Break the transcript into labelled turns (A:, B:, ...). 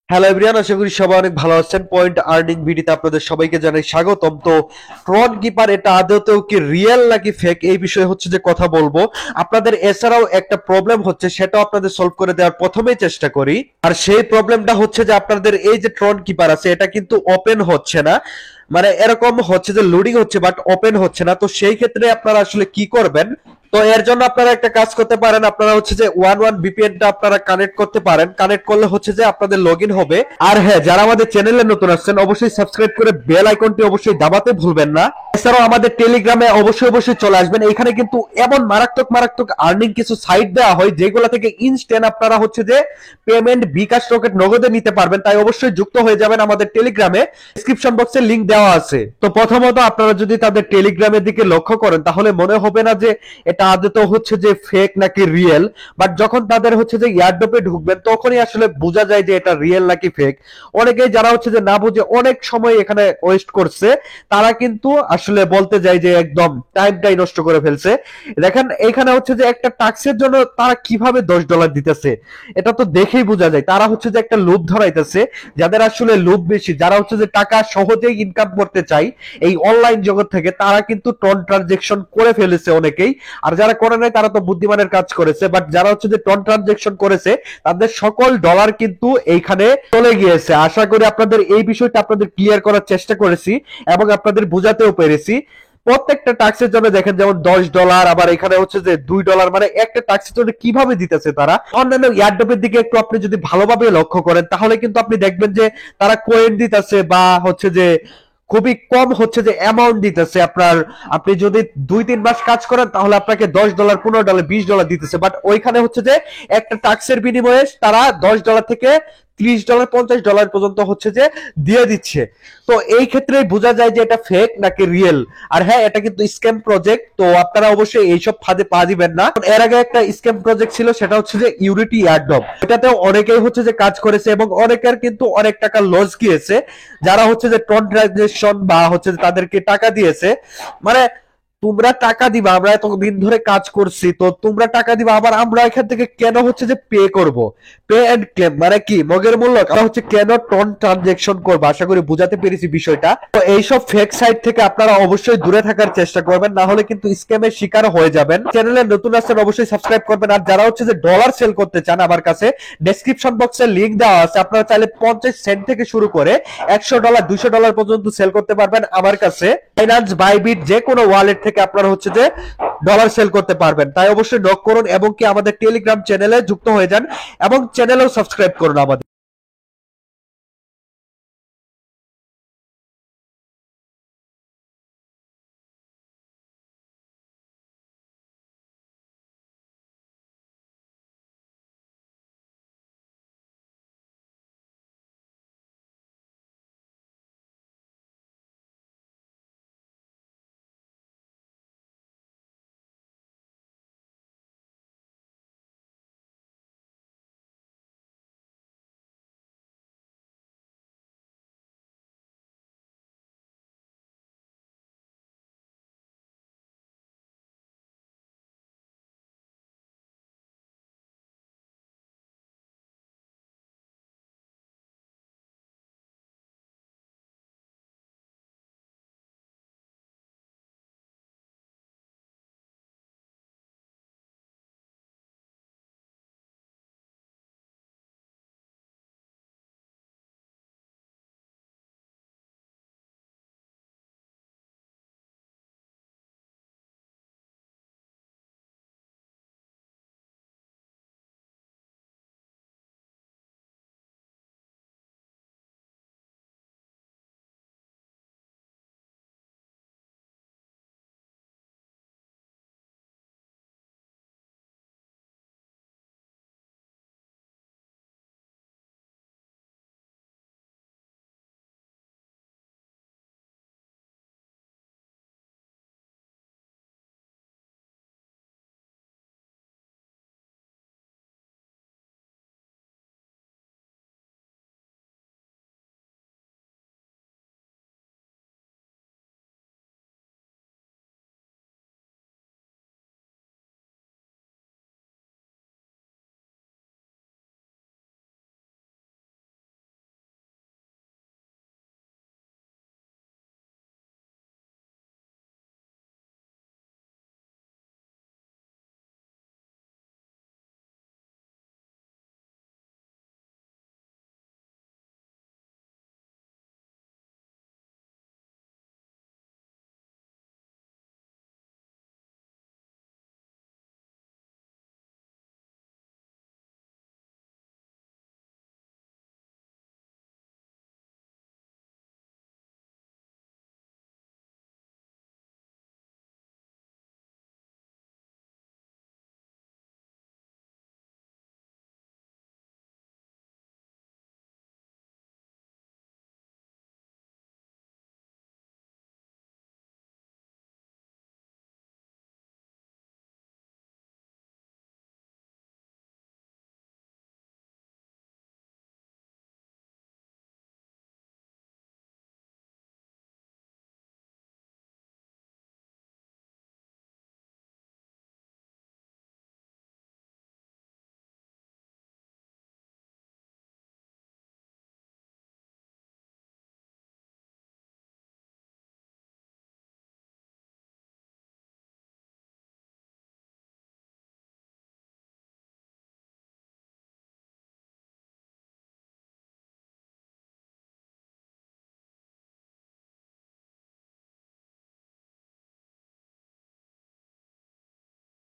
A: Hello everyone, আশা করি সবাই অনেক ভালো আছেন। পয়েন্ট আর্নিং ভিডিওতে আপনাদের সবাইকে জানাই স্বাগতম। তো ট্রন কিপার এটা আদতেও কি রিয়েল নাকি ফেক, এই বিষয়ে হচ্ছে যে কথা বলবো। আপনাদের এছাড়াও একটা প্রবলেম হচ্ছে, সেটাও আপনাদের সলভ করে দেওয়ার প্রথমেই চেষ্টা করি। আর সেই প্রবলেমটা হচ্ছে যে আপনাদের এই যে ট্রন কিপার আছে, এটা কিন্তু ওপেন হচ্ছে না। মানে এরকম হচ্ছে যে লোডিং হচ্ছে বাট ওপেন হচ্ছে না। তো সেই ক্ষেত্রে আপনারা আসলে কি করবেন? তো এর জন্য আপনারা একটা কাজ করতে পারেন। আপনারা হচ্ছে যে ওয়ান ভিপিএনটা আপনারা কানেক্ট করতে পারেন। কানেক্ট করলে হচ্ছে যে আপনাদের লগইন হবে। আর হ্যাঁ, যারা আমাদের চ্যানেলে নতুন আসছেন অবশ্যই সাবস্ক্রাইব করে বেল আইকনটি অবশ্যই দাবাতে ভুলবেন না। এছাড়াও আমাদের টেলিগ্রামে অবশ্যই চলে আসবেন। এখানে কিন্তু এমন মারাত্মক মারাত্মক আর্নিং কিছু সাইট দেওয়া হয় যেগুলো থেকে ইনস্ট্যান্ট আপনারা হচ্ছে যে পেমেন্ট বিকাশ রকেট নগদে নিতে পারবেন। তাই অবশ্যই যুক্ত হয়ে যাবেন আমাদের টেলিগ্রামে। ডেসক্রিপশন বক্সে লিংক দেওয়া আছে। তো প্রথমত আপনারা যদি তাদের টেলিগ্রামের দিকে লক্ষ্য করেন তাহলে মনে হবে না যে এটা আদৌ হচ্ছে যে ফেক নাকি রিয়েল। বাট যখন তাদের হচ্ছে যে ইয়ারড্রপে ঢুকবেন তখনই আসলে বোঝা যায় যে এটা রিয়েল নাকি ফেক। অনেকেই যারা হচ্ছে যে না বুঝে অনেক সময় এখানে ওয়েস্ট করছে, তারা কিন্তু আসলে বলতে যায় যে একদম টাইমটাই নষ্ট করে ফেলছে। দেখেন এখানে হচ্ছে যে একটা টাক্সের জন্য তারা কিভাবে $10 দিতেছে, এটা তো দেখেই বোঝা যায় তারা হচ্ছে যে একটা লোভ ধরাইতেছে। যাদের আসলে লোভ বেশি, যারা হচ্ছে যে টাকা সহজেই ইনকাম করতে চাই এই অনলাইন জগৎ থেকে, তারা কিন্তু টন ট্রানজেকশন করে ফেলেছে অনেকেই। আর যারা করে নাই তারা তো বুদ্ধিমানের কাজ করেছে। বাট যারা হচ্ছে যে টন ট্রানজেকশন করেছে তাদের সকল ডলার কিন্তু এইখানে চলে গিয়েছে। আশা করি আপনাদের এই বিষয়টা আপনাদের ক্লিয়ার করার চেষ্টা করেছি এবং আপনাদের বোঝাতেও পেরেছি। প্রত্যেকটা ট্যাক্সের জন্য দেখেন যেমন $10, আবার এখানে হচ্ছে যে $2, মানে একটা ট্যাক্সের জন্য কিভাবে দিতেছে তারা। অন্যান্য এয়ারড্রপের দিকে একটু আপনি যদি ভালোভাবে লক্ষ্য করেন তাহলে কিন্তু আপনি দেখবেন যে তারা কোয়েন দিতেছে বা হচ্ছে যে খুবই কম হচ্ছে যে অ্যামাউন্ট দিতেছে আপনার। আপনি যদি 2-3 মাস কাজ করেন তাহলে আপনাকে $10, $15, $20 দিতেছে। বাট ওইখানে হচ্ছে যে একটা ট্যাক্সের বিনিময়ে তারা $10 থেকে $30, $50 পর্যন্ত হচ্ছে যে দিয়ে দিচ্ছে। তো এই ক্ষেত্রে বোঝা যায় যে এটা ফেক নাকি রিয়েল। আর হ্যাঁ, এটা কিন্তু স্ক্যাম প্রজেক্ট, তো আপনারা অবশ্যই এইসব ফাঁদে পা দিবেন না। এর আগে একটা স্ক্যাম প্রজেক্ট ছিল, সেটা হচ্ছে যে ইউনিটি এয়ারড্রপ। এটাতেও অনেকেই হচ্ছে যে কাজ করেছে এবং অনেকের কিন্তু অনেক টাকা লস গিয়েছে। যারা হচ্ছে যে ট্রন ট্রানজেকশন বা হচ্ছে যে তাদেরকে টাকা দিয়েছে, মানে তোমরা টাকা দিবা, আমরা এতদিন ধরে কাজ করছি, তো তোমরা টাকা দিবা, আবার আমরা এখান থেকে কেন হচ্ছে যে পে করব? পে এন্ড ক্লেম মানে কি মগের মূল্য, আমরা হচ্ছে কেন টন ট্রানজেকশন করবো? আশা করি বুঝাতে পেরেছি বিষয়টা। তো এইসব ফেক সাইট থেকে আপনারা অবশ্যই দূরে থাকার চেষ্টা করবেন, না হলে কিন্তু স্ক্যামের শিকার হয়ে যাবেন। চ্যানেলে নতুন আসছেন অবশ্যই সাবস্ক্রাইব করবেন। আর যারা হচ্ছে যে ডলার সেল করতে চান, আমার কাছে ডেসক্রিপশন বক্সে লিংক দেওয়া আছে। আপনারা চাইলে 50 সেন্ট থেকে শুরু করে $100, $200 পর্যন্ত সেল করতে পারবেন আমার কাছে। ফাইন্যান্স, বাইবিট, যে কোনো ওয়ালেট থেকে আপনারা হচ্ছে যে ডলার সেল করতে পারবেন। তাই অবশ্যই নক করুন এবং কি আমাদের টেলিগ্রাম চ্যানেলে যুক্ত হয়ে যান এবং চ্যানেলেও সাবস্ক্রাইব করুন আমাদের।